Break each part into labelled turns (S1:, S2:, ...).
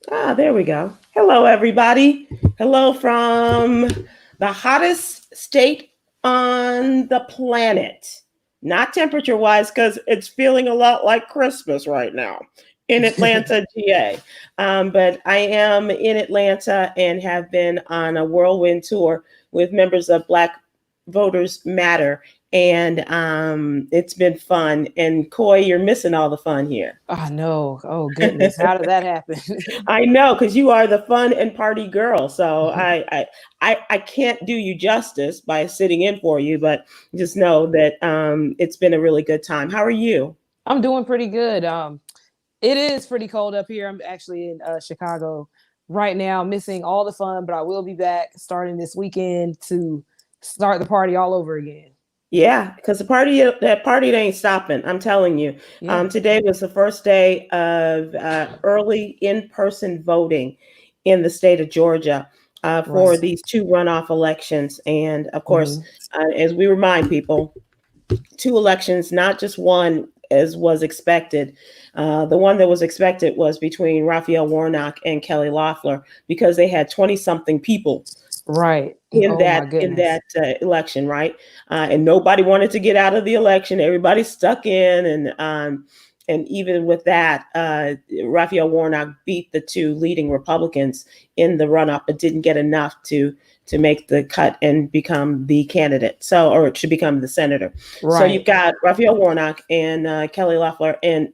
S1: There we go. Hello, everybody. Hello from the hottest state on the planet. Not temperature wise, because it's feeling a lot like Christmas right now in Atlanta, GA. But I am in Atlanta and have been on a whirlwind tour with members of Black Voters Matter. And it's been fun. And Coy, you're missing all the fun here.
S2: I know. Oh goodness, how did that happen?
S1: I know, because you are the fun and party girl. So I can't do you justice by sitting in for you, but just know that it's been a really good time. How are you?
S2: I'm doing pretty good. It is pretty cold up here. I'm actually in Chicago right now, missing all the fun, but I will be back starting this weekend to start the party all over again.
S1: Yeah, because that party ain't stopping. I'm telling you.
S2: Yeah.
S1: Today was the first day of early in-person voting in the state of Georgia for
S2: Right.
S1: these two runoff elections, and of course,
S2: Mhm.
S1: as we remind people, two elections, not just one as was expected. The one that was expected was between Raphael Warnock and Kelly Loeffler because they had 20 something people
S2: Right.
S1: in
S2: Oh
S1: that
S2: my goodness.
S1: election, right? And nobody wanted to get out of the election. Everybody stuck in, and even with that, Raphael Warnock beat the two leading Republicans in the runoff, but didn't get enough to make the cut and become the candidate. So, or to become the senator. So you've
S2: Right.
S1: got Raphael Warnock and Kelly Loeffler, and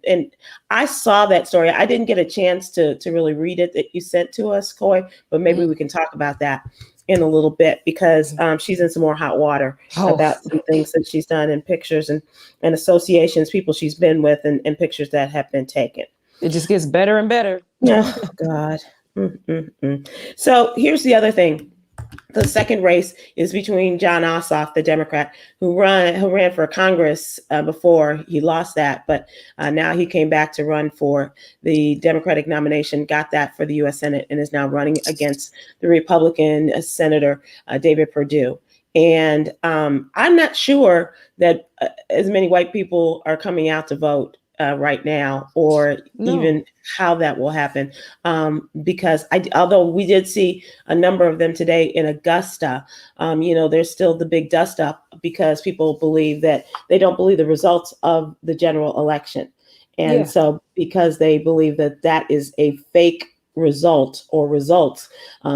S1: I saw that story. I didn't get a chance to really read it that you sent to us, Coy, but maybe
S2: Mhm.
S1: we can talk about that in a little bit because she's in some more hot water
S2: Oh,
S1: about some things that she's done in pictures and associations, people she's been with, and pictures that have been taken.
S2: it just gets better and better.
S1: Oh, God. Mm-mm-mm. So here's the other thing. The second race is between John Ossoff, the Democrat, who ran for Congress before he lost that, but now he came back to run for the Democratic nomination, got that for the U.S. Senate, and is now running against the Republican Senator David Perdue. And I'm not sure that as many white people are coming out to vote right now, or
S2: No.
S1: even how that will happen, because although we did see a number of them today in Augusta, there's still the big dust up because people believe that they don't believe the results of the general election. And
S2: Yeah.
S1: so, because they believe that that is a fake result or results,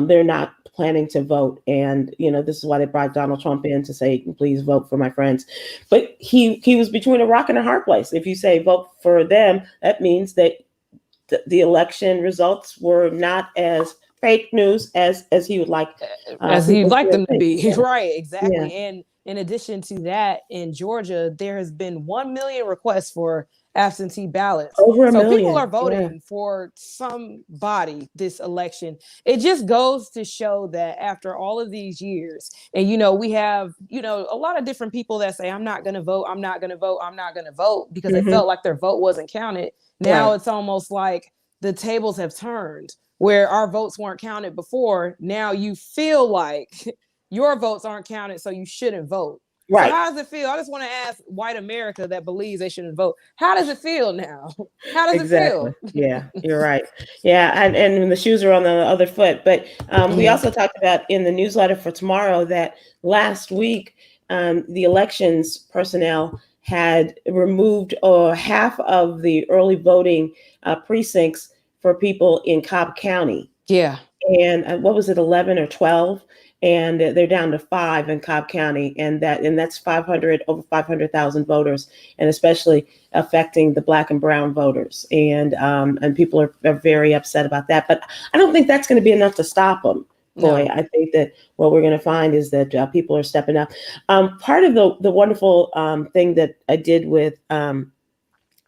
S1: they're not planning to vote. And, this is why they brought Donald Trump in to say, please vote for my friends. But he was between a rock and a hard place. If you say vote for them, that means that the election results were not as fake news as he would like
S2: As you'd
S1: people
S2: like
S1: to
S2: them to
S1: think.
S2: be.
S1: Yeah,
S2: Right,
S1: yeah,
S2: exactly. And in addition to that, in Georgia, there has been 1 million requests for absentee ballots.
S1: over a
S2: So people
S1: million.
S2: are
S1: Yeah,
S2: voting for somebody this election. It just goes to show that after all of these years, and we have, a lot of different people that say, I'm not going to vote, I'm not going to vote, I'm not going to vote because they
S1: hmm
S2: felt like their vote wasn't counted. Now
S1: right,
S2: it's almost like the tables have turned where our votes weren't counted before. Now you feel like your votes aren't counted, so you shouldn't vote. So
S1: right.
S2: how does it feel? I just want to ask white America that believes they shouldn't vote. How does it feel now? How does it
S1: Exactly.
S2: feel?
S1: Yeah, you're right. Yeah, and the shoes are on the other foot. But we
S2: Mhm.
S1: also talked about in the newsletter for tomorrow that last week the elections personnel had removed half of the early voting precincts for people in Cobb County.
S2: Yeah.
S1: And what was it, 11 or 12, and they're down to 5 in Cobb County, and that's 500, over 500,000 voters, and especially affecting the Black and brown voters, and people are very upset about that. But I don't think that's going to be enough to stop them. Boy,
S2: No.
S1: I think that what we're going to find is that people are stepping up. Part of the wonderful thing that I did with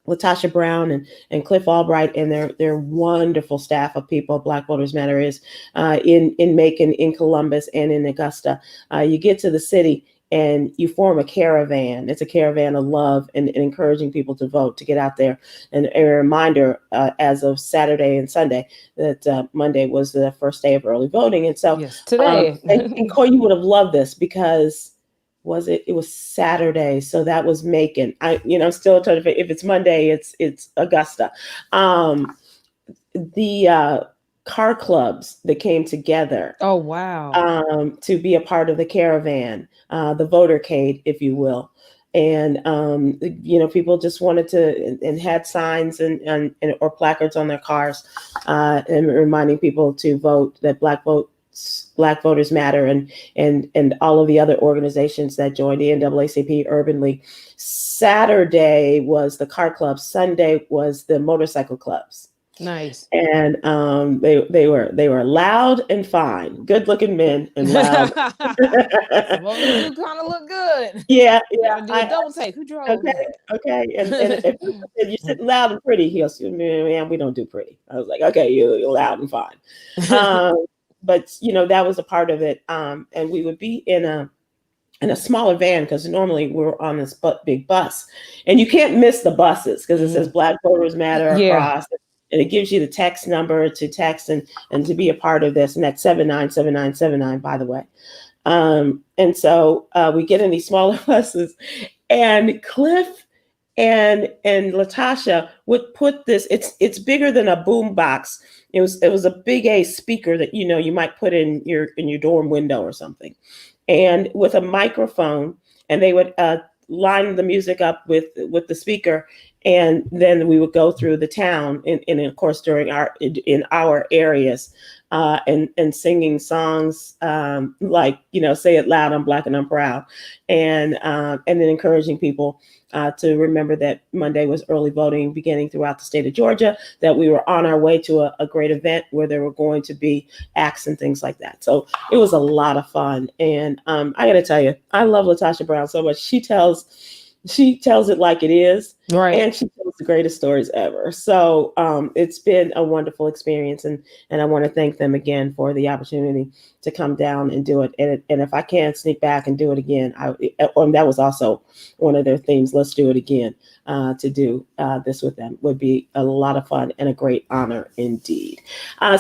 S1: LaTosha Brown and Cliff Albright and their wonderful staff of people, Black Voters Matter, is in Macon, in Columbus, and in Augusta. You get to the city and you form a caravan. It's a caravan of love and encouraging people to vote, to get out there. And a reminder, as of Saturday and Sunday, that Monday was the first day of early voting. And so,
S2: Yes. Today.
S1: and Corey, you would have loved this because it was Saturday, so that was Macon. I'm still trying to, if it's Monday, it's Augusta. The car clubs that came together
S2: Oh, wow.
S1: to be a part of the caravan, the votercade, if you will. And people just wanted to and had signs and or placards on their cars, and reminding people to vote, that Black voters matter, and all of the other organizations that joined the NAACP Urban League. Saturday was the car club. Sunday was the motorcycle clubs.
S2: Nice.
S1: And they were loud and fine, good looking men and loud.
S2: Some of them do kind of look good.
S1: Yeah,
S2: You
S1: yeah.
S2: gotta do a double take. Who drove
S1: Okay,
S2: that?
S1: okay. And if you sit loud and pretty, he'll say, man, we don't do pretty. I was like, okay, you're loud and fine. But that was a part of it. And we would be in a smaller van, because normally we're on this big bus, and you can't miss the buses because it says Black Voters Matter across. And it gives you the text number to text and to be a part of this. And that's 797979, by the way. And so we get in these smaller buses, and Cliff and LaTosha would put this, it's bigger than a boom box. It was a big A speaker that, you might put in your dorm window or something, and with a microphone, and they would line the music up with the speaker. And then we would go through the town, and of course during in our areas, and singing songs like "Say It Loud, I'm Black and I'm Proud," and then encouraging people to remember that Monday was early voting beginning throughout the state of Georgia. That we were on our way to a great event where there were going to be acts and things like that. So it was a lot of fun, and I got to tell you, I love LaTosha Brown so much. She tells it like it is.
S2: Right.
S1: And she tells the greatest stories ever. So it's been a wonderful experience. And I want to thank them again for the opportunity to come down and do it. And if I can sneak back and do it again, that was also one of their themes. Let's do it again. To do this with them would be a lot of fun and a great honor indeed.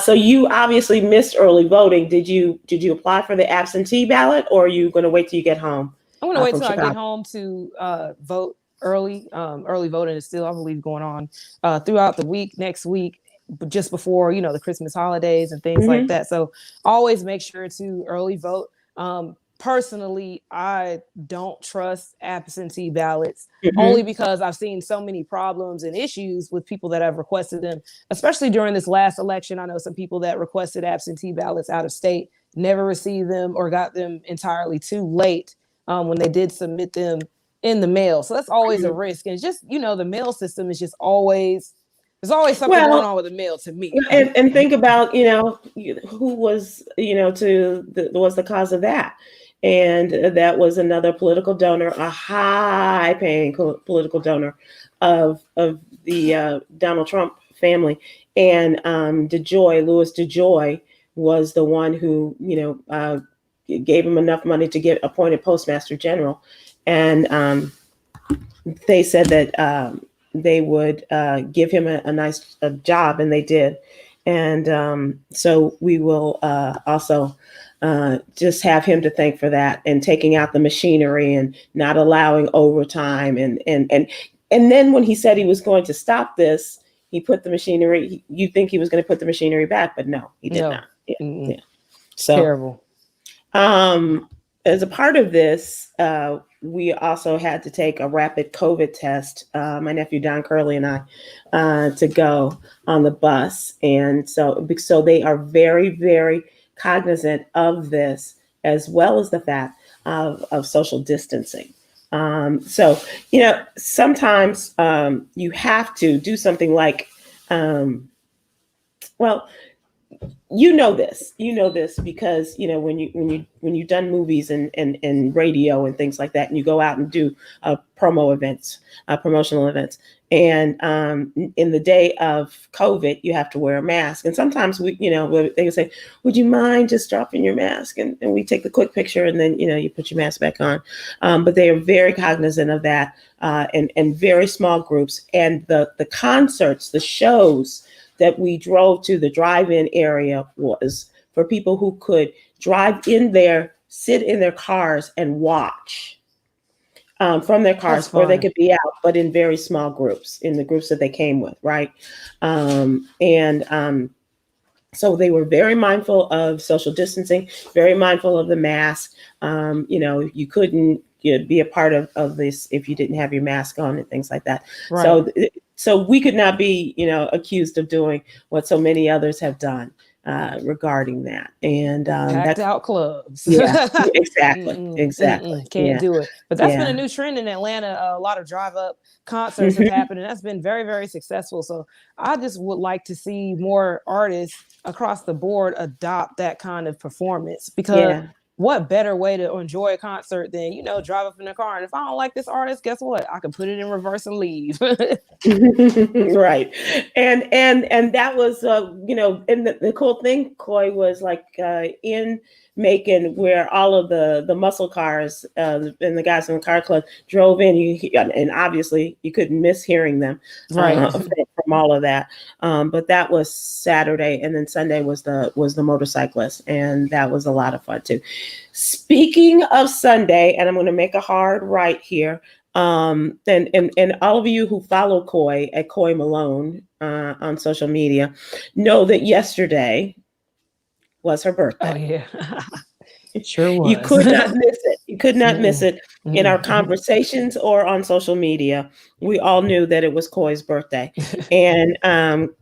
S1: So you obviously missed early voting. Did you apply for the absentee ballot, or are you going to wait till you get home?
S2: I'm going to wait till I get home to vote early. Early voting is still, I believe, going on throughout the week, next week, just before, the Christmas holidays and things like that. So always make sure to early vote. Personally, I don't trust absentee ballots only because I've seen so many problems and issues with people that have requested them, especially during this last election. I know some people that requested absentee ballots out of state, never received them or got them entirely too late when they did submit them in the mail. So that's always a risk. And it's just, the mail system is just always, there's always something going on with the mail to me.
S1: And think about, who was, was the cause of that. And that was another political donor, a high paying political donor of the Donald Trump family. And Louis DeJoy was the one who, gave him enough money to get appointed postmaster general. And they said that they would give him a nice job, and they did. And so we will also just have him to thank for that, and taking out the machinery and not allowing overtime. And then when he said he was going to stop this, he put the machinery. You think he was going to put the machinery back, but no, he did not. Yeah. So
S2: terrible.
S1: As a part of this, we also had to take a rapid COVID test, my nephew Don Curley and I, to go on the bus. And so they are very, very cognizant of this, as well as the fact of social distancing. So, sometimes you have to do something like, this because when you've done movies and radio and things like that, and you go out and do promotional events, and in the day of COVID, you have to wear a mask. And sometimes they can say, "Would you mind just dropping your mask?" And we take the quick picture, and then you put your mask back on. But they are very cognizant of that, and very small groups, and the concerts, the shows that we drove to, the drive-in area, was for people who could drive in there, sit in their cars and watch from their cars, or they could be out, but in very small groups, in the groups that they came with, right? So they were very mindful of social distancing, very mindful of the mask. You couldn't be a part of this if you didn't have your mask on and things like that.
S2: Right.
S1: So we could not be, accused of doing what so many others have done regarding that. And
S2: Packed out clubs.
S1: yeah, exactly, exactly.
S2: Can't do it. But that's been a
S1: Yeah.
S2: new trend in Atlanta. A lot of drive up concerts have happened, and that's been very, very successful. So I just would like to see more artists across the board adopt that kind of performance, because
S1: Yeah.
S2: what better way to enjoy a concert than, drive up in a car, and if I don't like this artist, guess what? I can put it in reverse and leave.
S1: Right. And that was and the cool thing, Coy, was like in Macon, where all of the muscle cars and the guys in the car club drove in. And obviously you couldn't miss hearing them
S2: Right.
S1: from all of that. But that was Saturday, and then Sunday was the motorcyclist, and that was a lot of fun too. Speaking of Sunday, and I'm going to make a hard right here. And all of you who follow Coy at Coy Malone on social media know that yesterday was her birthday.
S2: Oh yeah. Sure was.
S1: You could not miss it. You could not miss it in our conversations or on social media. We all knew that it was Coy's birthday. And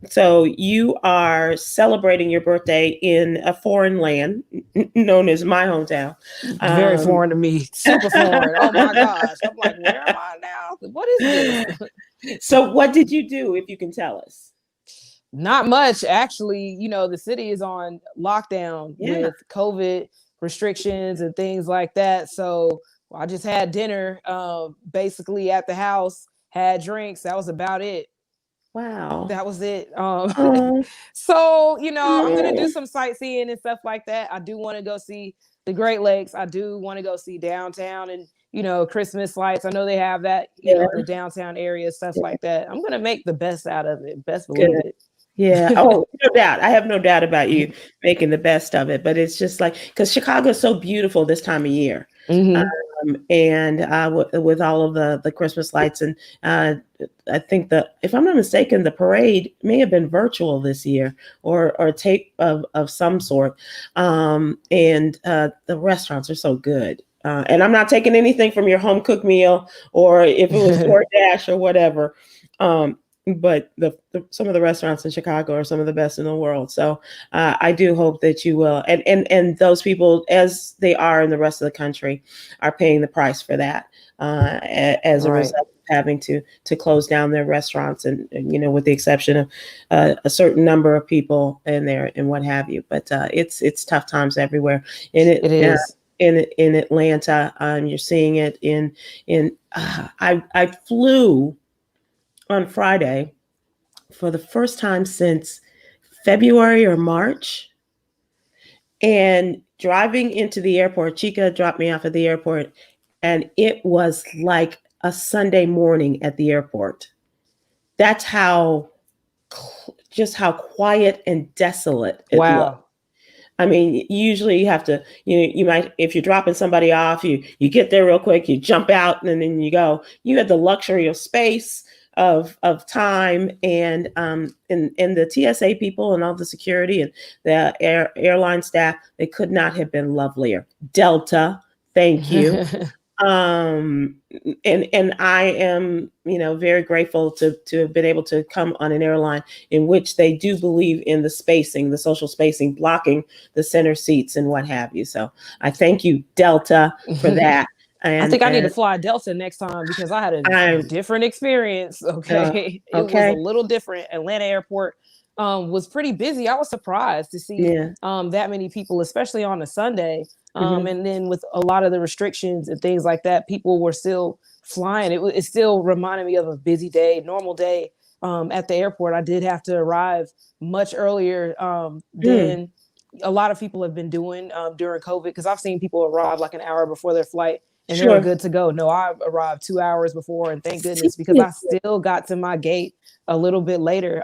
S1: so you are celebrating your birthday in a foreign land known as my hometown.
S2: Very foreign to me. Super foreign. Oh my gosh. I'm like, where am I now? What is this?
S1: So what did you do, if you can tell us?
S2: Not much. Actually, the city is on lockdown with COVID restrictions and things like that. So I just had dinner basically at the house, had drinks. That was about it.
S1: Wow.
S2: That was it. So, I'm going to do some sightseeing and stuff like that. I do want to go see the Great Lakes. I do want to go see downtown and, Christmas lights. I know they have that, the downtown area, stuff like that. I'm going to make the best out of it. Best believe it.
S1: Yeah. Oh, no doubt. I have no doubt about you making the best of it. But it's just like, because Chicago is so beautiful this time of year. And with all of the Christmas lights. And I think if I'm not mistaken, the parade may have been virtual this year, or tape of some sort. And the restaurants are so good. And I'm not taking anything from your home cooked meal, or if it was DoorDash or whatever. But some of the restaurants in Chicago are some of the best in the world. So I do hope that you will. And those people, as they are in the rest of the country, are paying the price for that as a result of having to close down their restaurants, and with the exception of a certain number of people in there and what have you. But it's tough times everywhere. And it is. In Atlanta, you're seeing it I flew on Friday for the first time since February or March, and driving into the airport, Chica dropped me off at the airport, and it was like a Sunday morning at the airport. That's just how quiet and desolate it looked. I mean, usually you have to, you might, if you're dropping somebody off, you get there real quick, you jump out, and then you go. You had the luxury of space, of time, and the TSA people and all the security and the airline staff, they could not have been lovelier. Delta, thank you. And I am, very grateful to have been able to come on an airline in which they do believe in the spacing, the social spacing, blocking the center seats and what have you. So I thank you, Delta, for that.
S2: I think I need to fly Delta next time, because I had a different experience. Okay. It was a little different. Atlanta airport was pretty busy. I was surprised to see that many people, especially on a Sunday. And then with a lot of the restrictions and things like that, people were still flying. It still reminded me of a busy day, normal day at the airport. I did have to arrive much earlier than a lot of people have been doing during COVID, because I've seen people arrive like an hour before their flight and they were good to go. No, I arrived 2 hours before, and thank goodness, because I still got to my gate a little bit later.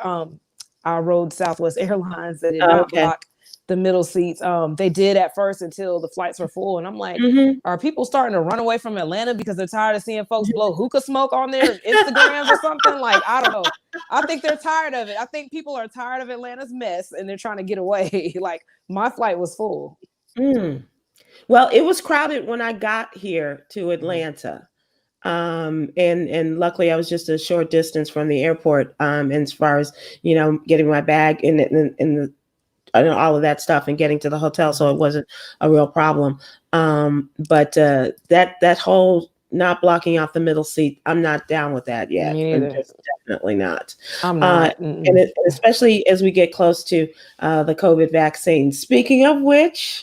S2: I rode Southwest Airlines that did not block the middle seats. They did at first until the flights were full. And I'm like,
S1: Mhm.
S2: are people starting to run away from Atlanta because they're tired of seeing folks blow hookah smoke on their Instagrams or something? Like, I don't know. I think they're tired of it. I think people are tired of Atlanta's mess and they're trying to get away. Like, my flight was full.
S1: Mm. Well, it was crowded when I got here to Atlanta. And luckily I was just a short distance from the airport. And as far as, getting my bag in the all of that stuff and getting to the hotel, so it wasn't a real problem. But that whole not blocking out the middle seat, I'm not down with that yet.
S2: Me
S1: I'm
S2: neither.
S1: just definitely not.
S2: I'm not.
S1: Especially as we get close to the COVID vaccine.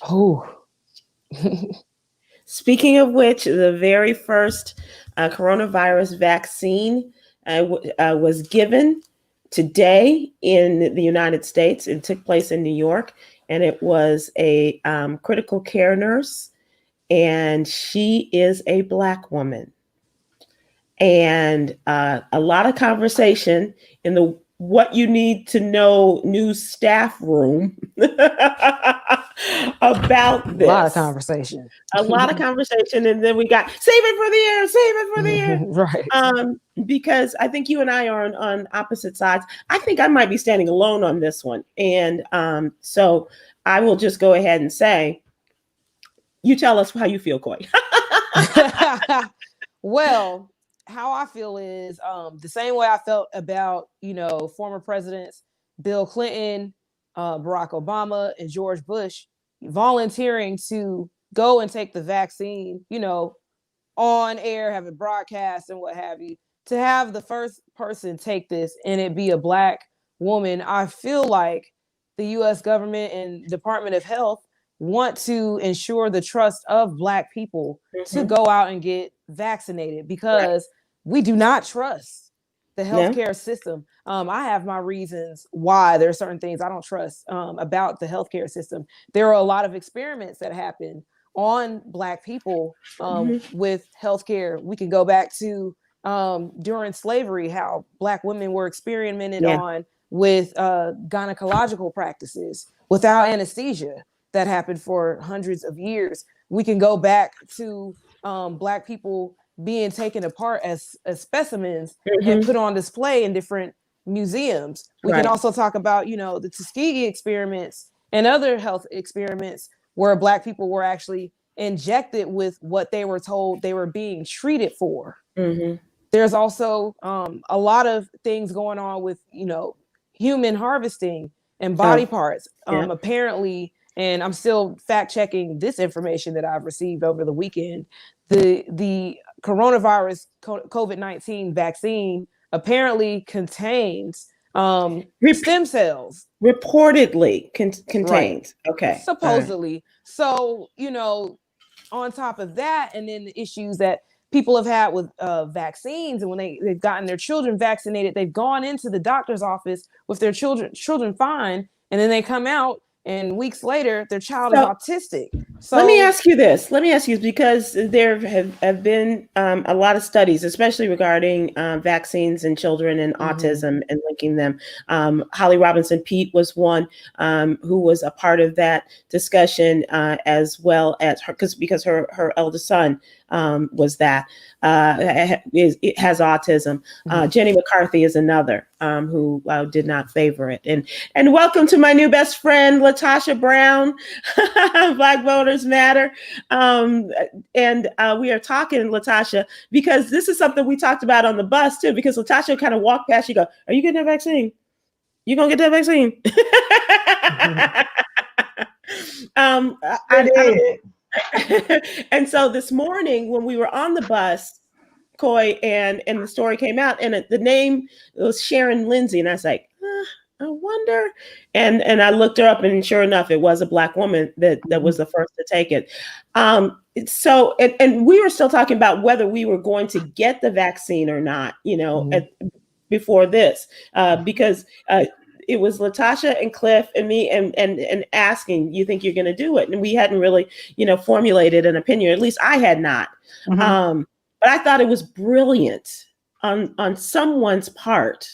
S2: Oh.
S1: Speaking of which, the very first coronavirus vaccine was given today in the United States. It took place in New York, and it was a critical care nurse, and she is a Black woman. And a lot of conversation in the what you need to know news staff room about this.
S2: A lot of conversation.
S1: And then we got save it for the air.
S2: Right.
S1: Because I think you and I are on opposite sides. I think I might be standing alone on this one. And so I will just go ahead and say, you tell us how you feel, Coy.
S2: Well, how I feel is the same way I felt about, former presidents, Bill Clinton, Barack Obama, and George Bush volunteering to go and take the vaccine, on air, have it broadcast and what have you. To have the first person take this and it be a Black woman, I feel like the U.S. government and Department of Health want to ensure the trust of Black people to go out and get vaccinated, because we do not trust the healthcare system. I have my reasons why there are certain things I don't trust about the healthcare system. There are a lot of experiments that happen on Black people with healthcare. We can go back to during slavery, how Black women were experimented on with gynecological practices without anesthesia that happened for hundreds of years. We can go back to Black people being taken apart as specimens and put on display in different museums. We can also talk about, the Tuskegee experiments and other health experiments where Black people were actually injected with what they were told they were being treated for. There's also a lot of things going on with, human harvesting and body parts. Apparently, and I'm still fact checking this information that I've received over the weekend, the coronavirus COVID-19 vaccine apparently contains stem cells.
S1: Reportedly contains. Okay.
S2: Supposedly. So, on top of that, and then the issues that people have had with vaccines, and when they've gotten their children vaccinated, they've gone into the doctor's office with their children fine, and then they come out and weeks later their child is autistic. So
S1: let me ask you this, because there have been a lot of studies, especially regarding vaccines and children and autism and linking them. Holly Robinson Pete was one who was a part of that discussion, as well as because her eldest son was that it has autism. Jenny McCarthy is another who did not favor it. And welcome to my new best friend, LaTosha Brown. Black Voters Matter. And we are talking, LaTosha, because this is something we talked about on the bus too, because LaTosha kind of walked past, she go, are you getting that vaccine? You gonna get that vaccine? And so this morning when we were on the bus, Coy, and the story came out, and the name was Sharon Lindsay, and I was like, I wonder. And I looked her up, and sure enough, it was a Black woman that was the first to take it. So we were still talking about whether we were going to get the vaccine or not, before this, because it was LaTosha and Cliff and me and asking, you think you're going to do it? And we hadn't really, formulated an opinion. At least I had not. But I thought it was brilliant on someone's part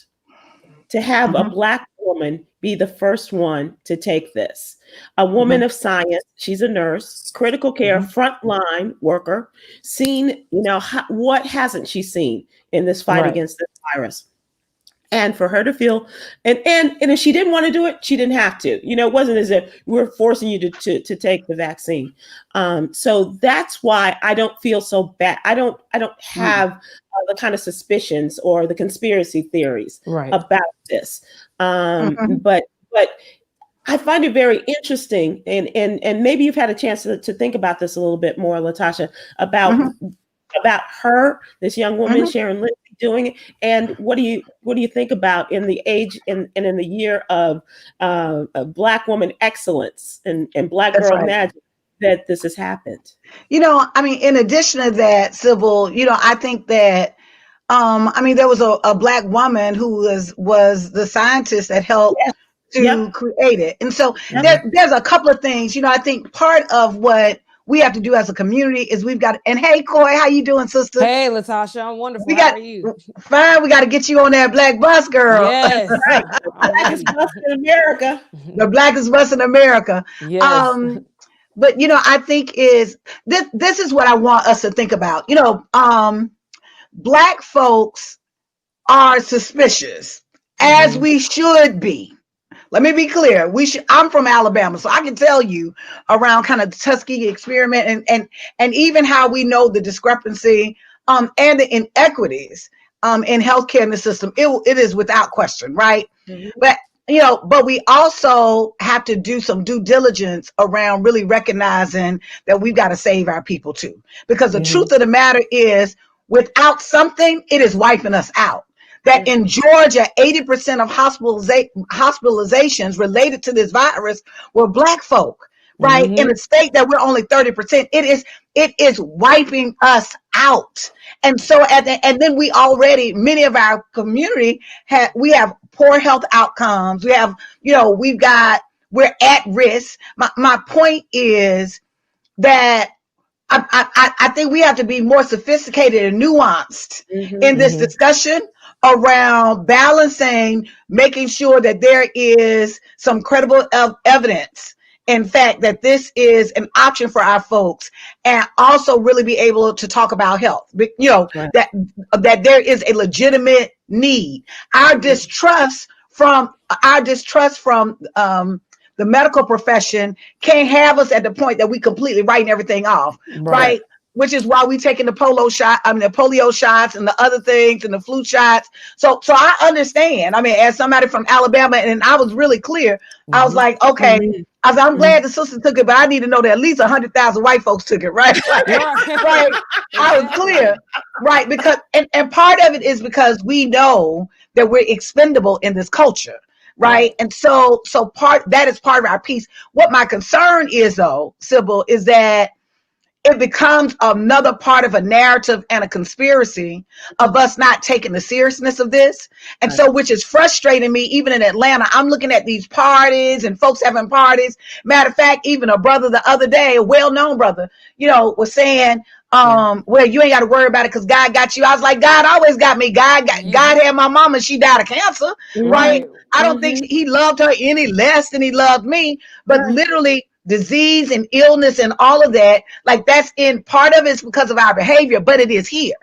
S1: to have a Black woman be the first one to take this. A woman of science, she's a nurse, critical care, frontline worker, seen, what hasn't she seen in this fight against this virus? And for her to feel, and if she didn't want to do it, she didn't have to. It wasn't as if we're forcing you to take the vaccine. So that's why I don't feel so bad. I don't have the kind of suspicions or the conspiracy theories about this. But I find it very interesting, and maybe you've had a chance to think about this a little bit more, LaTosha, about her, this young woman, Sharon Lindsay, doing it. And what do you think about in the age and in the year of Black woman excellence and Black girl magic that this has happened?
S3: In addition to that, Sybil, I think that there was a Black woman who was the scientist that helped to create it. And so there's a couple of things, I think part of what we have to do as a community is we've got, and hey, Coy, how you doing, sister?
S2: Hey, LaTosha, I'm wonderful. How are you?
S3: Fine. We got to get you on that Black bus, girl.
S2: Yes.
S1: Blackest bus in America.
S3: The Blackest bus in America.
S2: Yes.
S3: But, I think this is what I want us to think about. Black folks are suspicious, as we should be. Let me be clear. I'm from Alabama, so I can tell you around kind of the Tuskegee experiment and even how we know the discrepancy and the inequities in healthcare in the system. It is without question, right? But we also have to do some due diligence around really recognizing that we've got to save our people too, because the truth of the matter is, without something, it is wiping us out. That in Georgia, 80% of hospitalizations related to this virus were Black folk, right? In a state that we're only 30%, it is wiping us out. And so, and then we already, many of our community we have poor health outcomes. We have, we're at risk. My point is that I think we have to be more sophisticated and nuanced in this discussion around balancing, making sure that there is some credible evidence, in fact, that this is an option for our folks, and also really be able to talk about health, that there is a legitimate need. Our distrust from the medical profession can't have us at the point that we completely writing everything off, right? Which is why we taking the polio shots and the other things and the flu shots. So I understand. As somebody from Alabama, and I was really clear. I was like, okay, I'm glad the sister took it, but I need to know that at least 100,000 white folks took it, right? Right. I was clear, right? Because and part of it is because we know that we're expendable in this culture. Right. And so that is part of our piece. What my concern is, though, Sybil, is that it becomes another part of a narrative and a conspiracy of us not taking the seriousness of this. And so, which is frustrating me, even in Atlanta. I'm looking at these parties and folks having parties. Matter of fact, even a brother the other day, a well-known brother, was saying, well, you ain't got to worry about it because God got you. I was like, God always got me. God had my mama. She died of cancer, right? I don't think he loved her any less than he loved me, but literally disease and illness and all of that, like that's in part of it's because of our behavior, but it is here.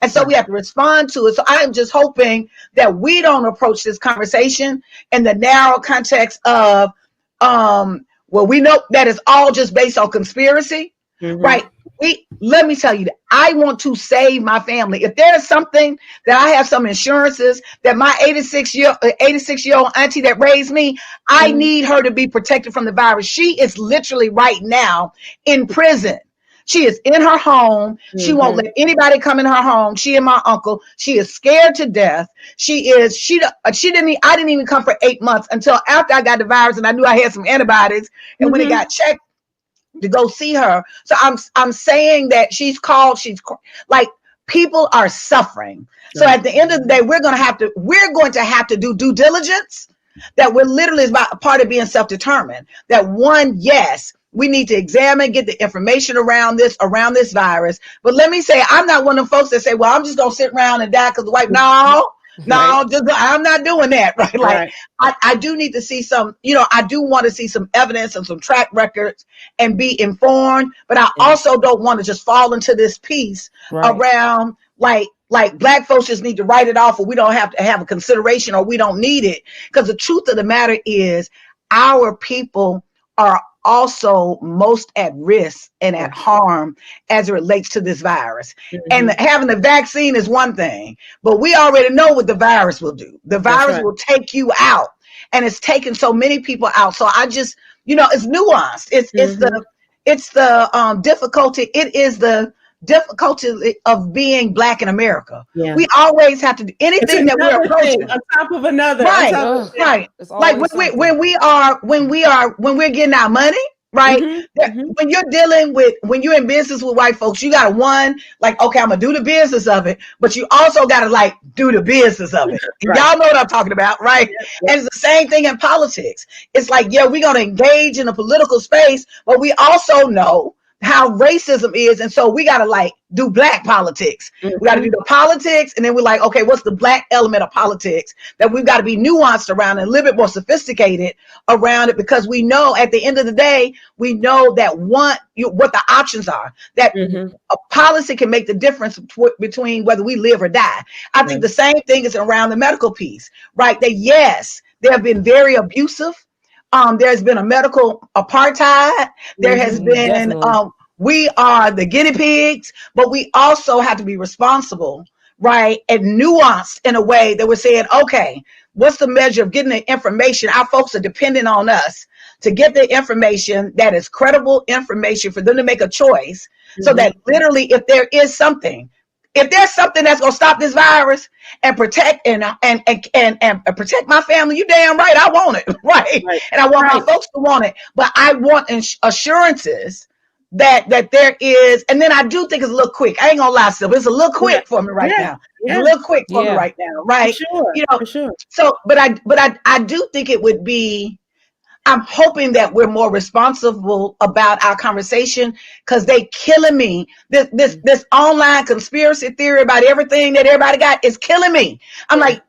S3: And so we have to respond to it. So I am just hoping that we don't approach this conversation in the narrow context of, well, we know that it's all just based on conspiracy, right? Let me tell you that I want to save my family. If there is something that I have some insurances that my 86-year-old auntie that raised me, I need her to be protected from the virus. She is literally right now in prison. She is in her home. She won't let anybody come in her home. She and my uncle. She is scared to death. I didn't even come for 8 months until after I got the virus and I knew I had some antibodies. And when it got checked, to go see her. So I'm saying that she's like people are suffering. So at the end of the day, we're going to have to do due diligence, that we're literally about a part of being self-determined. That one, yes, we need to examine, get the information around this virus. But let me say, I'm not one of them folks that say, well, I'm just going to sit around and die because the white, no, No, I'm not doing that. Right. Like I do need to see some, I do want to see some evidence and some track records and be informed, but I also don't want to just fall into this piece around like Black folks just need to write it off, or we don't have to have a consideration, or we don't need it. Because the truth of the matter is our people are also most at risk and at harm as it relates to this virus. And having the vaccine is one thing, but we already know what the virus will do. The virus will take you out, and it's taken so many people out. So I just, it's nuanced. It's the difficulty. It is the difficulty of being Black in America. We always have to do anything that we're approaching
S1: on top of another.
S3: Right. Like when we're getting our money, right? When you're in business with white folks, you gotta okay, I'm gonna do the business of it, but you also gotta do the business of it. Y'all know what I'm talking about, right? And it's the same thing in politics. It's like, we're gonna engage in a political space, but we also know how racism is, and so we gotta do Black politics. We gotta do the politics, and then we're like, okay, what's the Black element of politics that we've got to be nuanced around and a little bit more sophisticated around it, because we know at the end of the day, we know that what the options are, that a policy can make the difference between whether we live or die. I think the same thing is around the medical piece, right? That yes, they have been very abusive. There's been a medical apartheid. There has been, we are the guinea pigs, but we also have to be responsible, right? And nuanced in a way that we're saying, okay, what's the measure of getting the information? Our folks are depending on us to get the information that is credible information for them to make a choice. So that literally, if there's something that's gonna stop this virus and protect and protect my family, you damn right, I want it, right? And I want my folks to want it, but I want assurances that there is. And then I do think it's a little quick. I ain't gonna lie, Sybil, it's a little quick for me right now. It's a little quick for me right now, right?
S1: For sure.
S3: So, but I do think it would be. I'm hoping that we're more responsible about our conversation, because they killing me. This online conspiracy theory about everything that everybody got is killing me. I'm like,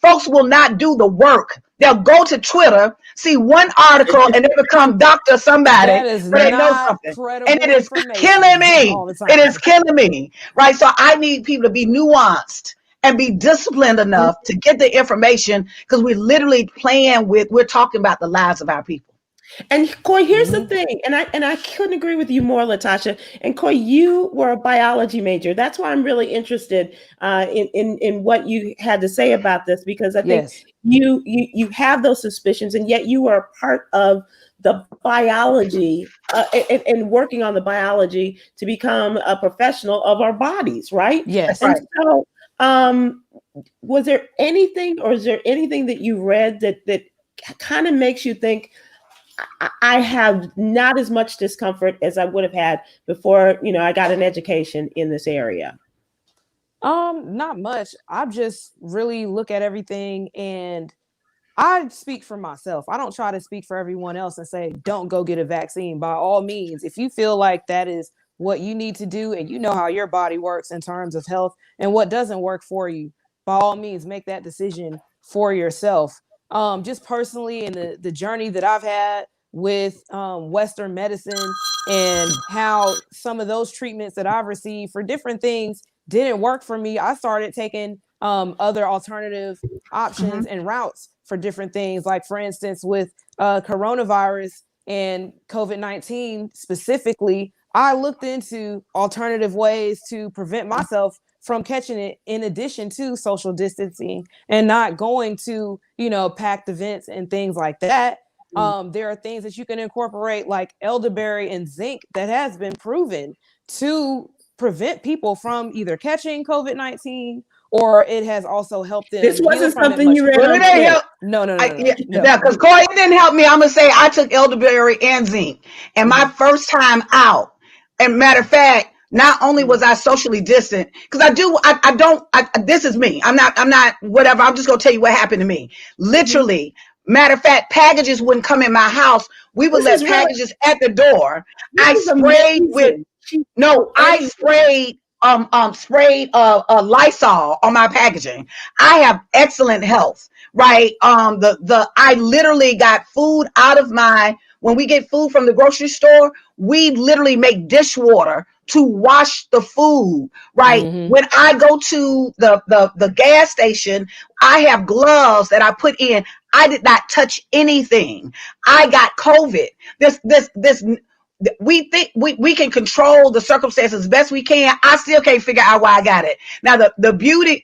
S3: folks will not do the work. They'll go to Twitter, see one article, and they become Dr. Somebody. They know something. And it is killing me. It is killing me. Right. So I need people to be nuanced and be disciplined enough to get the information, because we're talking about the lives of our people.
S1: And Coy, here's the thing, and I couldn't agree with you more, LaTosha. And Coy, you were a biology major. That's why I'm really interested in what you had to say about this, because I think you have those suspicions, and yet you are a part of the biology and working on the biology to become a professional of our bodies, right?
S2: Yes.
S1: And so, was there anything, or is there anything that you read that kind of makes you think, I have not as much discomfort as I would have had before, I got an education in this area?
S2: Not much. I just really look at everything, and I speak for myself. I don't try to speak for everyone else and say, don't go get a vaccine. By all means, if you feel like that is what you need to do, and you know how your body works in terms of health and what doesn't work for you, by all means, make that decision for yourself. Just personally, in the journey that I've had with Western medicine, and how some of those treatments that I've received for different things didn't work for me, I started taking other alternative options and routes for different things. Like, for instance, with coronavirus and COVID-19 specifically, I looked into alternative ways to prevent myself from catching it, in addition to social distancing and not going to, packed events and things like that. There are things that you can incorporate, like elderberry and zinc, that has been proven to prevent people from either catching COVID-19, or it has also helped them.
S1: This wasn't something you read on
S3: Twitter. No. Because Coy, it didn't help me. I'm gonna say I took elderberry and zinc, and my first time out. And matter of fact, not only was I socially distant, because this is me. I'm not whatever. I'm just gonna tell you what happened to me. Literally, matter of fact, packages wouldn't come in my house. We would let packages at the door. I sprayed sprayed Lysol on my packaging. I have excellent health, right? I literally got food out of when we get food from the grocery store, we literally make dishwater to wash the food, right?
S2: Mhm.
S3: When I go to the gas station, I have gloves that I put in. I did not touch anything. I got COVID. This we think we can control the circumstances as best we can. I still can't figure out why I got it. Now the beauty,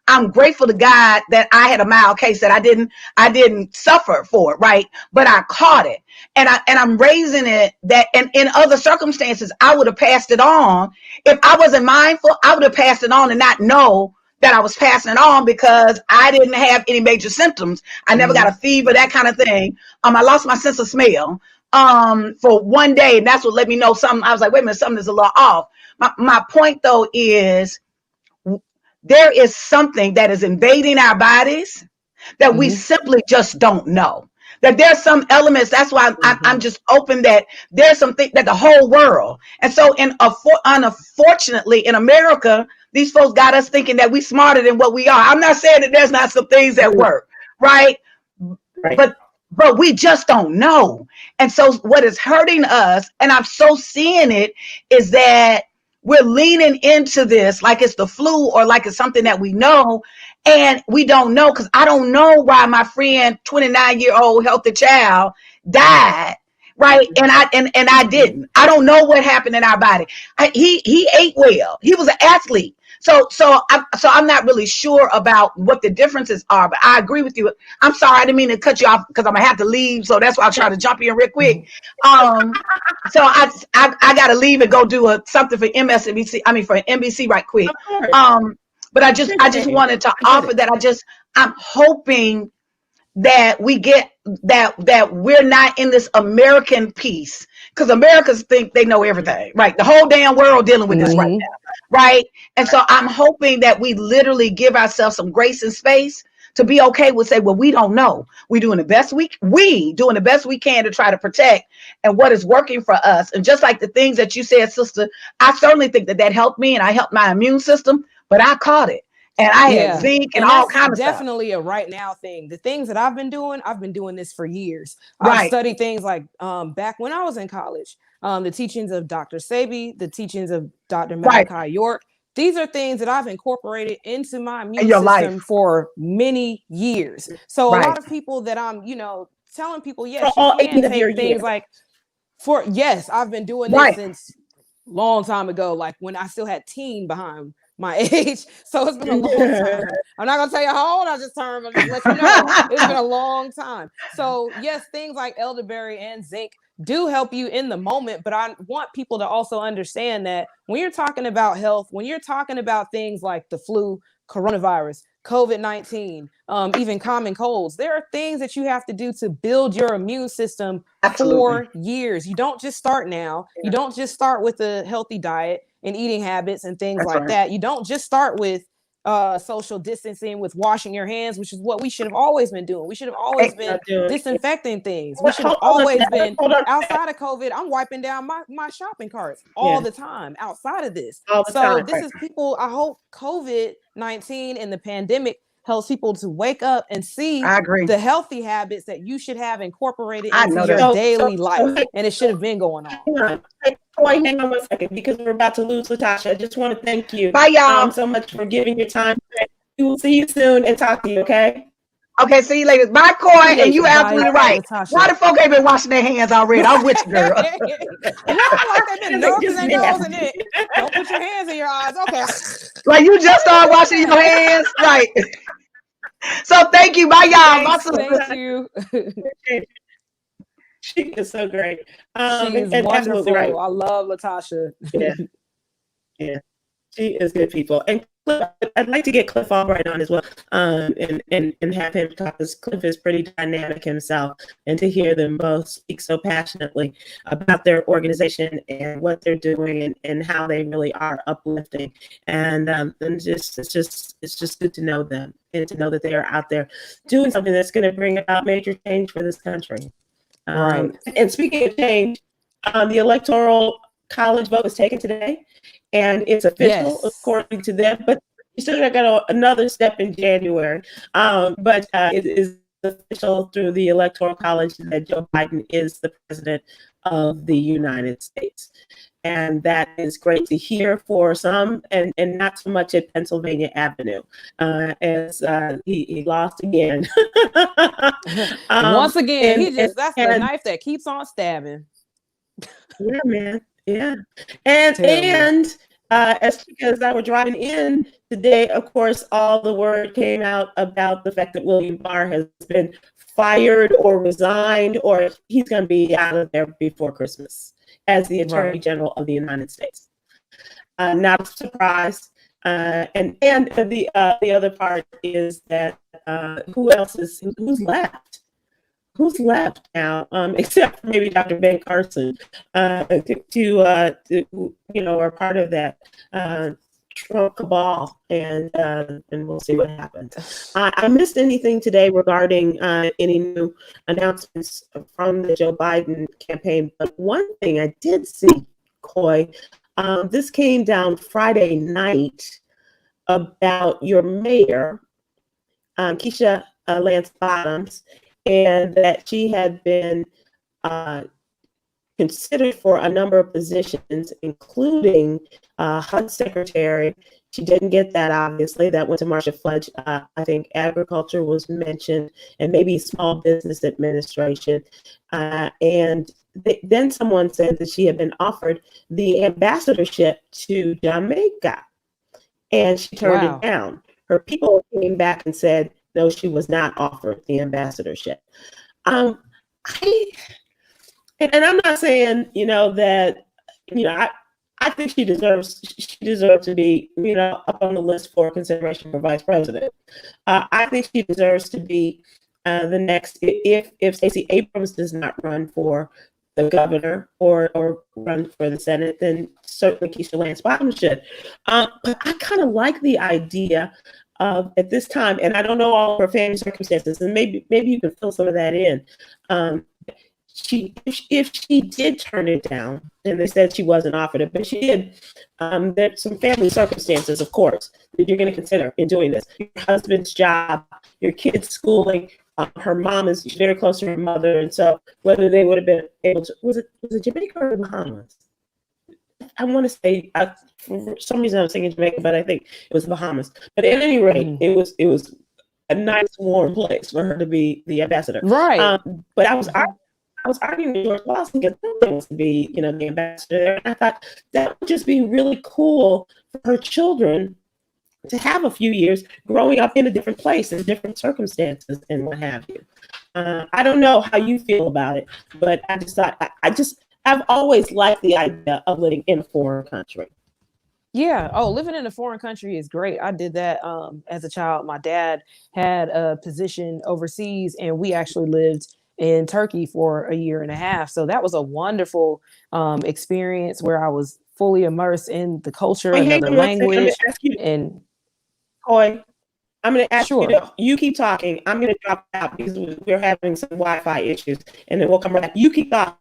S3: I'm grateful to God that I had a mild case, that I didn't suffer for it, right? But I caught it, and I'm raising it that, and in other circumstances I would have passed it on. If I wasn't mindful, I would have passed it on and not know that I was passing it on, because I didn't have any major symptoms. I never got a fever, that kind of thing. I lost my sense of smell for one day, and that's what let me know something. I was like, wait a minute, something is a little off. My point though is, there is something that is invading our bodies that we simply just don't know. That there's some elements. That's why I'm just open that there's something that the whole world. And so unfortunately in America, these folks got us thinking that we smarter than what we are. I'm not saying that there's not some things that work, right? But we just don't know. And so what is hurting us, and I'm so seeing it, is that we're leaning into this like it's the flu or like it's something that we know, and we don't know. Because I don't know why my friend, 29-year-old healthy child, died, right? And I didn't. I don't know what happened in our body. He ate well. He was an athlete. So I'm not really sure about what the differences are, but I agree with you. I'm sorry, I didn't mean to cut you off, because I'm gonna have to leave. So that's why I'll try to jump in real quick. So I gotta leave and go do something for MSNBC. I mean for NBC right quick. But I just wanted to offer that. I'm hoping that we get that we're not in this American piece, because Americans think they know everything, right? The whole damn world dealing with this right now, right? And so I'm hoping that we literally give ourselves some grace and space to be okay with say, well, we don't know. We doing the best we doing the best we can to try to protect and what is working for us. And just like the things that you said, sister, I certainly think that helped me, and I helped my immune system, but I caught it. And I had zinc and all kinds of stuff.
S2: Definitely a right now thing. The things that I've been doing this for years. I've studied things like back when I was in college, the teachings of Dr. Sebi, the teachings of Dr. Malachi York. These are things that I've incorporated into my immune system for many years. So a lot of people that I'm, telling people, yes, you can take things like I've been doing this since long time ago, like when I still had teen behind my age. So it's been a long time. I'm not gonna tell you how old I just turned, but just let you know it's been a long time. So yes, things like elderberry and zinc do help you in the moment, but I want people to also understand that when you're talking about health, when you're talking about things like the flu, coronavirus, COVID-19, even common colds, there are things that you have to do to build your immune system for years. You don't just start now. You don't just start with a healthy diet and eating habits and things that. You don't just start with social distancing, with washing your hands, which is what we should have always been doing. We should have always been disinfecting things. We should have always been outside of COVID. I'm wiping down my shopping carts all the time outside of this. This is people. I hope COVID-19 and the pandemic helps people to wake up and see the healthy habits that you should have incorporated into your daily life. And it should have been going on.
S1: Hang on 1 second, because we're about to lose LaTosha. I just want to thank you.
S3: Bye, y'all.
S1: So much for giving your time. We will see you soon and talk to you, okay?
S3: Okay, see you later. Bye, Coy, and you absolutely right.
S2: LaTosha.
S3: Why the folk ain't been washing their hands already? I'm with you, girl.
S2: Like they've been nursing their nose in it. Don't put your hands in your eyes. Okay.
S3: Like you just started washing your hands, right? So thank you. Bye, y'all.
S2: Thank you.
S1: She is so great.
S2: She is wonderful. Right. I love LaTosha.
S1: Yeah, she is good people. And Cliff, I'd like to get Cliff Albright on as well, and have him talk, because Cliff is pretty dynamic himself, and to hear them both speak so passionately about their organization and what they're doing and how they really are uplifting, and it's just good to know them and to know that they are out there doing something that's going to bring about major change for this country. And speaking of change, the Electoral college vote was taken today, and it's official
S2: Yes.
S1: according to them. But you still got another step in January. But it is official through the Electoral College that Joe Biden is the president of the United States. And that is great to hear for some, and not so much at Pennsylvania Avenue, as he lost again.
S2: Once again, that's the
S1: and
S2: knife that keeps on stabbing.
S1: yeah, man, yeah, and as because I were driving in today, of course, all the word came out about the fact that William Barr has been fired or resigned, or he's going to be out of there before Christmas as the Attorney General of the United States. Not a surprise. And the other part is that who's left? Who's left now, except for maybe Dr. Ben Carson, to are part of that Trump cabal, and we'll see what happens. I missed anything today regarding any new announcements from the Joe Biden campaign, but one thing I did see, Coy, this came down Friday night about your mayor, Keisha Lance Bottoms, and that she had been considered for a number of positions, including HUD secretary. She didn't get that, obviously. That went to Marsha Fudge. I think agriculture was mentioned, and maybe small business administration. And then someone said that she had been offered the ambassadorship to Jamaica, and she turned it down. Her people came back and said, no, she was not offered the ambassadorship. And I'm not saying, that, I think she deserves to be, up on the list for consideration for vice president. I think she deserves to be the next, if Stacey Abrams does not run for the governor or run for the Senate, then certainly Keisha Lance Bottoms should. But I kind of like the idea of, at this time, and I don't know all of her family circumstances, and maybe you can fill some of that in. If she did turn it down, and they said she wasn't offered it, but she did, there's some family circumstances, of course, that you're going to consider in doing this. Your husband's job, your kids' schooling, her mom is very close to her mother, and so whether they would have been able to, was it Jamaica or the Bahamas? I want to say, for some reason I was thinking Jamaica, but I think it was the Bahamas. But at any rate, it was a nice warm place for her to be the ambassador.
S2: Right.
S1: But I was arguing with George Washington to be, the ambassador there. And I thought that would just be really cool for her children to have a few years growing up in a different place, in different circumstances, and what have you. I don't know how you feel about it, but I just thought, I've always liked the idea of living in a foreign country.
S2: Yeah. Oh, living in a foreign country is great. I did that as a child. My dad had a position overseas, and we actually lived in Turkey for a year and a half. So that was a wonderful experience where I was fully immersed in the culture, another language. And
S1: Coy, I'm going to ask
S2: sure.
S1: you keep talking. I'm going to drop out because we're having some Wi-Fi issues, and then we'll come back. You keep talking.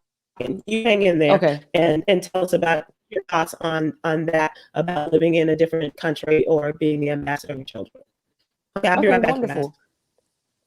S1: You hang in there,
S2: okay,
S1: and tell us about your thoughts on that, about living in a different country or being the ambassador of your children. Okay, I'll be right back.
S2: Wonderful.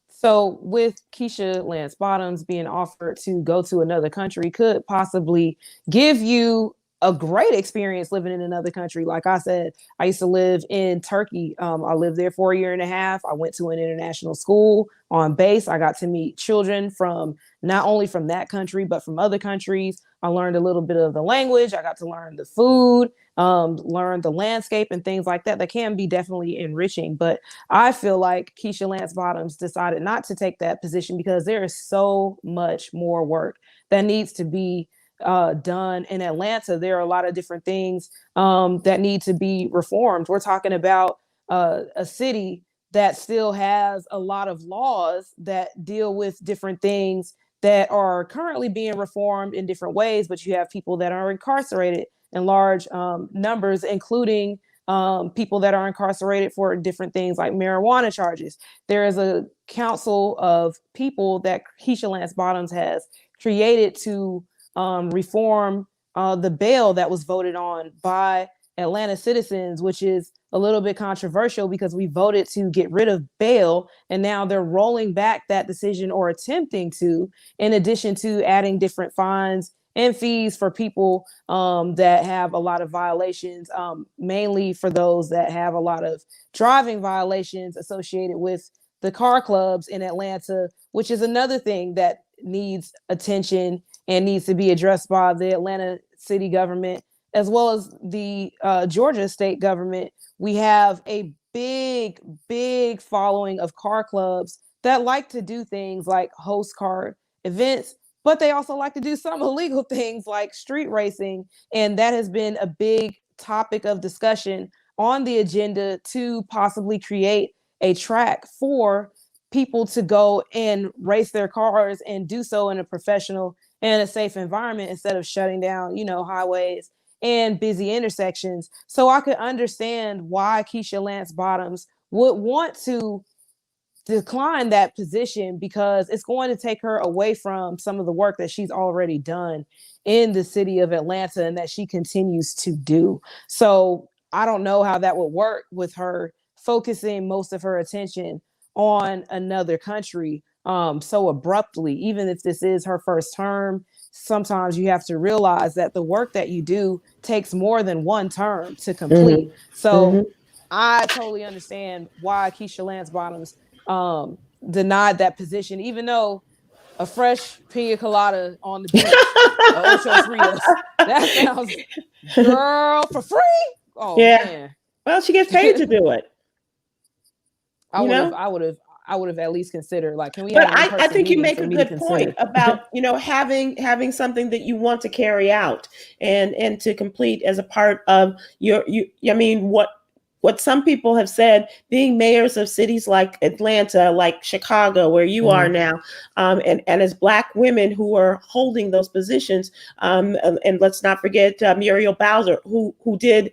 S2: So with Keisha Lance Bottoms being offered to go to another country could possibly give you a great experience living in another country. Like I said, I used to live in Turkey. I lived there for a year and a half. I went to an international school on base. I got to meet children from not only from that country, but from other countries. I learned a little bit of the language. I got to learn the food, learn the landscape and things like that. That can be definitely enriching. But I feel like Keisha Lance Bottoms decided not to take that position because there is so much more work that needs to be done in Atlanta. There are a lot of different things that need to be reformed. We're talking about a city that still has a lot of laws that deal with different things that are currently being reformed in different ways, but you have people that are incarcerated in large numbers, including people that are incarcerated for different things like marijuana charges. There is a council of people that Keisha Lance Bottoms has created to reform the bail that was voted on by Atlanta citizens, which is a little bit controversial because we voted to get rid of bail, and now they're rolling back that decision, or attempting to, in addition to adding different fines and fees for people that have a lot of violations, mainly for those that have a lot of driving violations associated with the car clubs in Atlanta, which is another thing that needs attention and needs to be addressed by the Atlanta city government, as well as the Georgia state government. We have a big following of car clubs that like to do things like host car events, but they also like to do some illegal things like street racing. And that has been a big topic of discussion on the agenda to possibly create a track for people to go and race their cars and do so in a professional and a safe environment, instead of shutting down, highways and busy intersections. So I could understand why Keisha Lance Bottoms would want to decline that position, because it's going to take her away from some of the work that she's already done in the city of Atlanta and that she continues to do. So I don't know how that would work with her focusing most of her attention on another country so abruptly. Even if this is her first term, sometimes you have to realize that the work that you do takes more than one term to complete. So I totally understand why Keisha Lance Bottoms denied that position, even though a fresh pina colada on the beach, Ocho Fritos, that sounds, girl, for free. Oh
S1: Yeah.
S2: man.
S1: Well, she gets paid to do it.
S2: I would have at least considered, like, can we
S1: But
S2: have
S1: I think you make a good point about, having something that you want to carry out and to complete as a part of what some people have said, being mayors of cities like Atlanta, like Chicago, where you are now, and as Black women who are holding those positions, and let's not forget Muriel Bowser, who did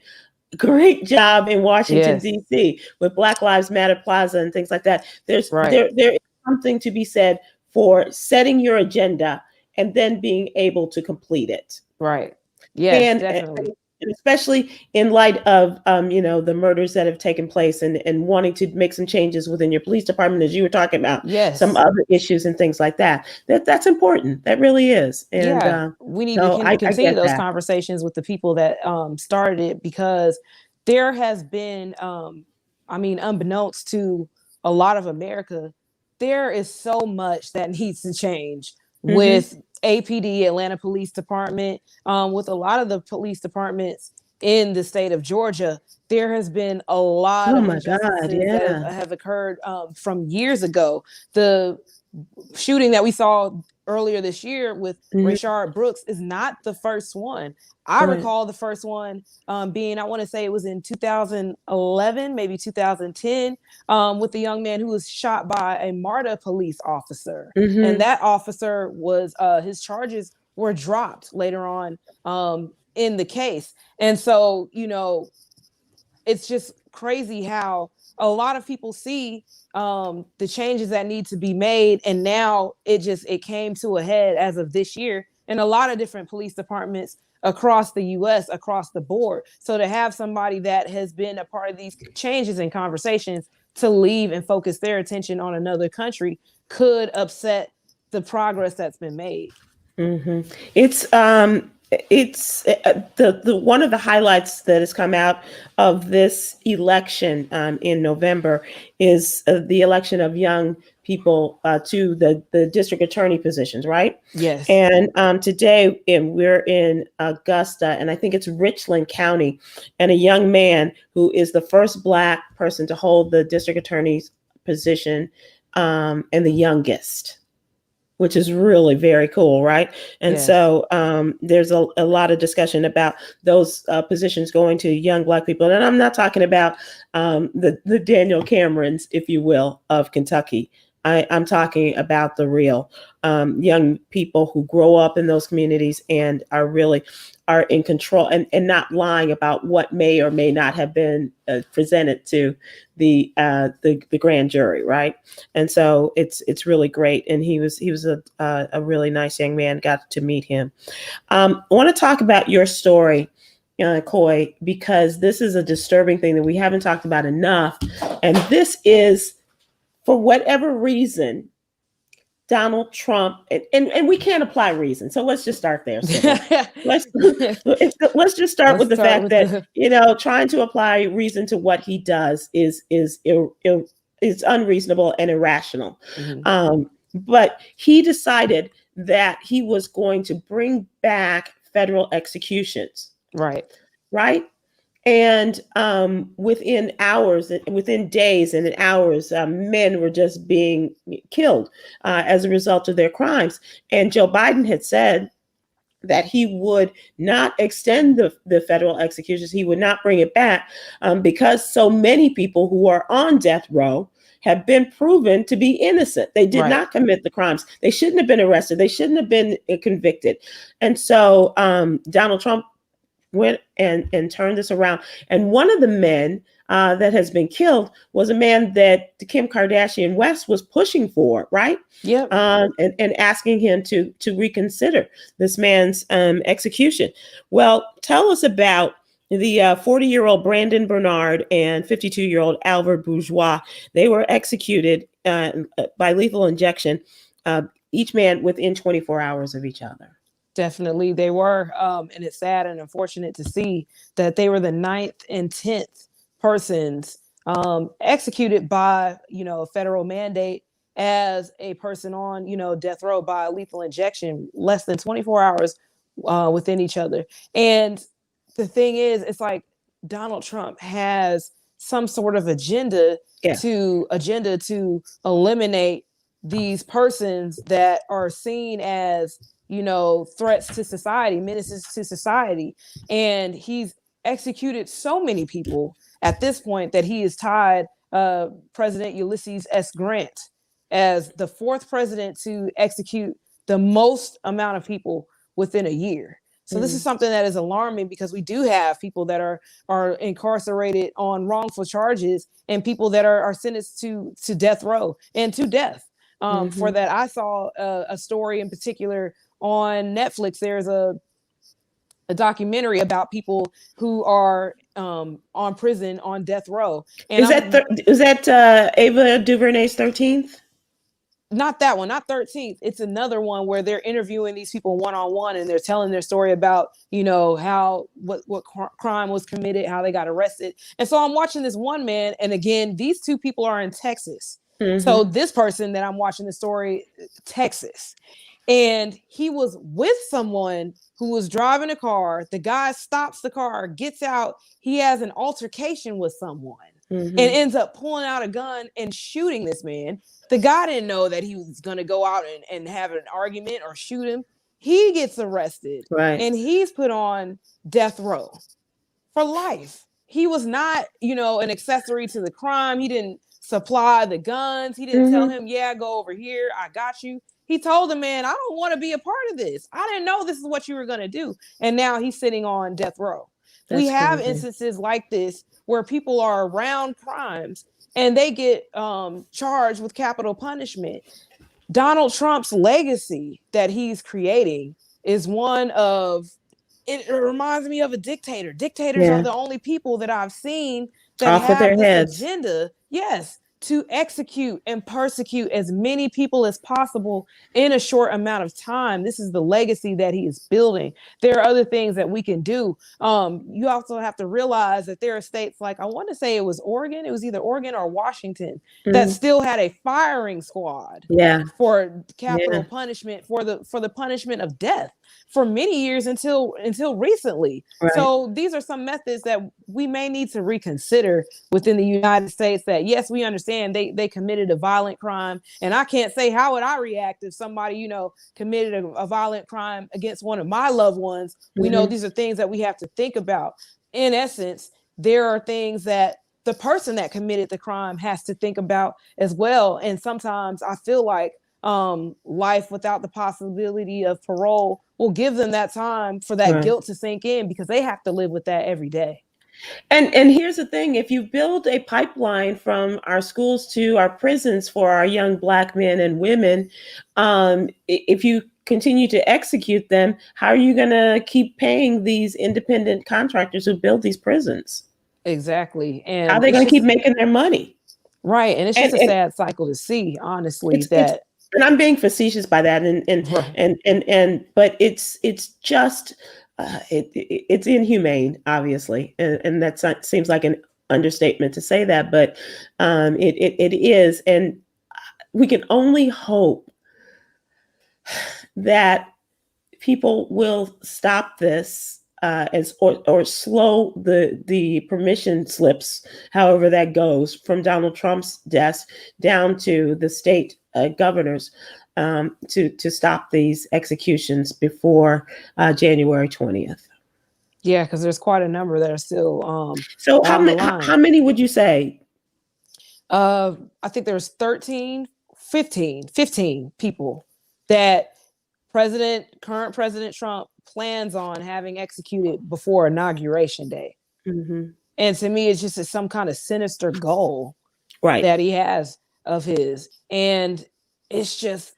S1: a great job in Washington, D.C. with Black Lives Matter Plaza and things like that. There is something to be said for setting your agenda and then being able to complete it.
S2: Right. Yes, definitely.
S1: And especially in light of, the murders that have taken place and wanting to make some changes within your police department, as you were talking about, some other issues and things like that. That's important. That really is. And
S2: we need to continue those conversations with the people that started it, because there has been, unbeknownst to a lot of America, there is so much that needs to change with APD, Atlanta Police Department, with a lot of the police departments in the state of Georgia. There has been a lot of injustices that have occurred from years ago. The shooting that we saw earlier this year with Rayshard Brooks is not the first one. I recall the first one being, I want to say it was in 2011, maybe 2010, with the young man who was shot by a MARTA police officer. And that officer was, his charges were dropped later on in the case. And so, it's just crazy how a lot of people see the changes that need to be made. And now it came to a head as of this year in a lot of different police departments across the US, across the board. So to have somebody that has been a part of these changes and conversations to leave and focus their attention on another country could upset the progress that's been made.
S1: It's the one of the highlights that has come out of this election in November is the election of young people to the district attorney positions, right?
S2: Yes.
S1: And today we're in Augusta, and I think it's Richland County, and a young man who is the first Black person to hold the district attorney's position, and the youngest, which is really very cool, right? And so there's a lot of discussion about those positions going to young Black people. And I'm not talking about the Daniel Camerons, if you will, of Kentucky. I'm talking about the real young people who grow up in those communities and are in control and not lying about what may or may not have been presented to the grand jury, right? And so it's really great. And he was a really nice young man. Got to meet him. I want to talk about your story, Coy, because this is a disturbing thing that we haven't talked about enough. And this is, for whatever reason, Donald Trump, and we can't apply reason. So let's just start there. let's just start with the fact that trying to apply reason to what he does is unreasonable and irrational.
S2: Mm-hmm.
S1: But he decided that he was going to bring back federal executions.
S2: Right.
S1: And within hours, within days and hours, men were just being killed as a result of their crimes. And Joe Biden had said that he would not extend the federal executions. He would not bring it back because so many people who are on death row have been proven to be innocent. They did not commit the crimes. They shouldn't have been arrested. They shouldn't have been convicted. And so Donald Trump went and turned this around. And one of the men that has been killed was a man that Kim Kardashian West was pushing for, right?
S2: Yeah.
S1: And asking him to reconsider this man's execution. Well, tell us about the 40-year-old Brandon Bernard and 52-year-old Albert Bourgeois. They were executed by lethal injection, each man within 24 hours of each other.
S2: Definitely, they were. And it's sad and unfortunate to see that they were the 9th and 10th persons executed by, a federal mandate as a person on, death row by lethal injection, less than 24 hours within each other. And the thing is, it's like Donald Trump has some sort of agenda to eliminate these persons that are seen as threats to society, menaces to society. And he's executed so many people at this point that he has tied President Ulysses S. Grant as the 4th president to execute the most amount of people within a year. So this is something that is alarming because we do have people that are incarcerated on wrongful charges and people that are sentenced to death row and to death. For that, I saw a story in particular on Netflix. There's a documentary about people who are on prison on death row. And
S1: is that Ava DuVernay's 13th?
S2: Not that one, not 13th. It's another one where they're interviewing these people one-on-one and they're telling their story about, how what crime was committed, how they got arrested. And so I'm watching this one man, and again, these two people are in Texas. So this person that I'm watching the story, Texas, and he was with someone who was driving a car. The guy stops the car, gets out. He has an altercation with someone and ends up pulling out a gun and shooting this man. The guy didn't know that he was going to go out and have an argument or shoot him. He gets arrested and he's put on death row for life. He was not, an accessory to the crime. He didn't supply the guns. He didn't tell him, go over here. I got you. He told the man, I don't want to be a part of this. I didn't know this is what you were going to do. And now he's sitting on death row. We have instances like this where people are around crimes and they get charged with capital punishment. Donald Trump's legacy that he's creating is one of, it reminds me of a dictator. Dictators are the only people that I've seen that have this agenda, to execute and persecute as many people as possible in a short amount of time. This is the legacy that he is building. There are other things that we can do. You also have to realize that there are states like, I want to say it was Oregon. It was either Oregon or Washington that still had a firing squad for capital punishment, for the punishment of death for many years until recently. So these are some methods that we may need to reconsider within the United States, that yes, we understand they committed a violent crime. And I can't say how would I react if somebody, committed a violent crime against one of my loved ones. We know these are things that we have to think about. In essence, there are things that the person that committed the crime has to think about as well. And sometimes I feel like life without the possibility of parole will give them that time for that guilt to sink in, because they have to live with that every day.
S1: And here's the thing: if you build a pipeline from our schools to our prisons for our young Black men and women, if you continue to execute them, how are you going to keep paying these independent contractors who build these prisons?
S2: Exactly. And
S1: how are they going to keep making their money?
S2: Right. And it's just a sad cycle to see, honestly,
S1: and I'm being facetious by that. But it's just, it's inhumane, obviously. And that seems like an understatement to say that, but it is. And we can only hope that people will stop this or slow the permission slips, however that goes, from Donald Trump's desk down to the state governors, to stop these executions before January 20th.
S2: Yeah, because there's quite a number that are still
S1: so how many would you say?
S2: I think there's 15 people that current President Trump plans on having executed before Inauguration Day.
S1: Mm-hmm. And
S2: to me, it's just some kind of sinister goal
S1: that
S2: he has of his. And it's just,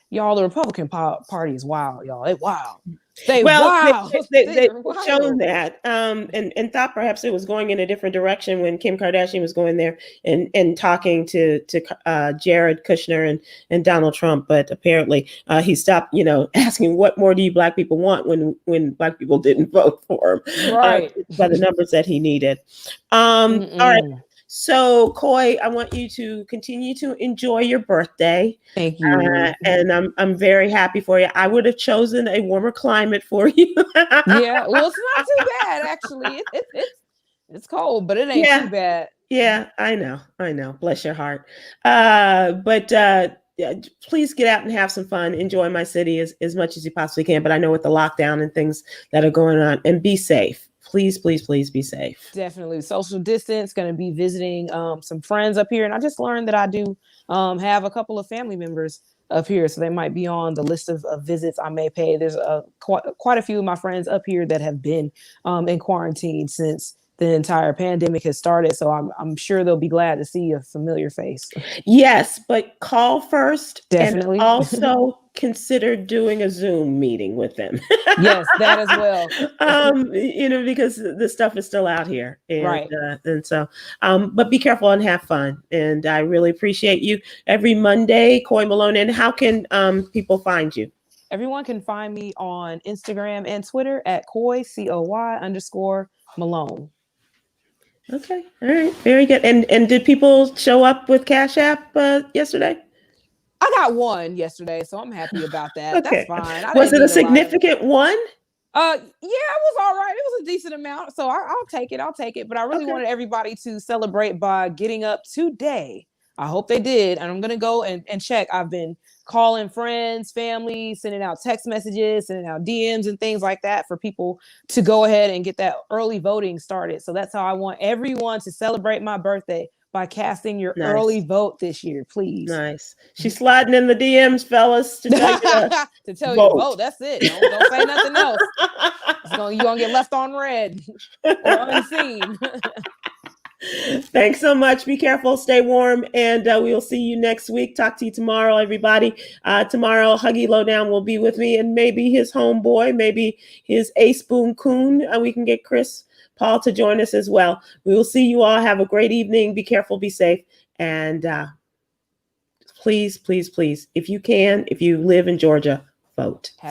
S2: y'all, the Republican Party is wild, y'all. It's wild. They've
S1: shown that and thought perhaps it was going in a different direction when Kim Kardashian was going there and talking to Jared Kushner and Donald Trump, but apparently he stopped asking what more do you Black people want when Black people didn't vote for him by the numbers that he needed. All right. So, Coy, I want you to continue to enjoy your birthday.
S2: Thank you.
S1: And I'm very happy for you. I would have chosen a warmer climate for you.
S2: Yeah, well, it's not too bad, actually. It's cold, but it ain't too bad.
S1: Yeah, I know. Bless your heart. But please get out and have some fun. Enjoy my city as much as you possibly can. But I know with the lockdown and things that are going on, and be safe. Please be safe.
S2: Definitely. Social distance, going to be visiting some friends up here. And I just learned that I do have a couple of family members up here. So they might be on the list of visits I may pay. There's quite a few of my friends up here that have been in quarantine since the entire pandemic has started. So I'm sure they'll be glad to see a familiar face.
S1: Yes, but call first.
S2: Definitely.
S1: And also consider doing a Zoom meeting with them.
S2: Yes, that as well.
S1: Because the stuff is still out here. And,
S2: right.
S1: And so, but be careful and have fun. And I really appreciate you. Every Monday, Coy Malone. And how can people find you?
S2: Everyone can find me on Instagram and Twitter at Coy, COY_Malone.
S1: Okay. All right. Very good. And did people show up with Cash App yesterday?
S2: I got one yesterday, so I'm happy about that.
S1: Okay.
S2: That's fine.
S1: Was it a significant one?
S2: Yeah, it was all right. It was a decent amount, so I'll take it. But I really wanted everybody to celebrate by getting up today. I hope they did, and I'm gonna go and check. I've been calling friends, family, sending out text messages, sending out DMs and things like that for people to go ahead and get that early voting started. So that's how I want everyone to celebrate my birthday, by casting your early vote this year, please.
S1: Nice. She's sliding in the DMs, fellas, to tell you
S2: to tell you to vote. That's it. Don't say nothing else. You're gonna get left on red or unseen.
S1: Thanks so much. Be careful, stay warm, and we will see you next week. Talk to you tomorrow, everybody. Tomorrow, Huggy Lowdown will be with me, and maybe his homeboy, maybe his Ace Boone Coon. We can get Chris Paul to join us as well. We will see you all. Have a great evening. Be careful, be safe. And please, if you can, if you live in Georgia, vote.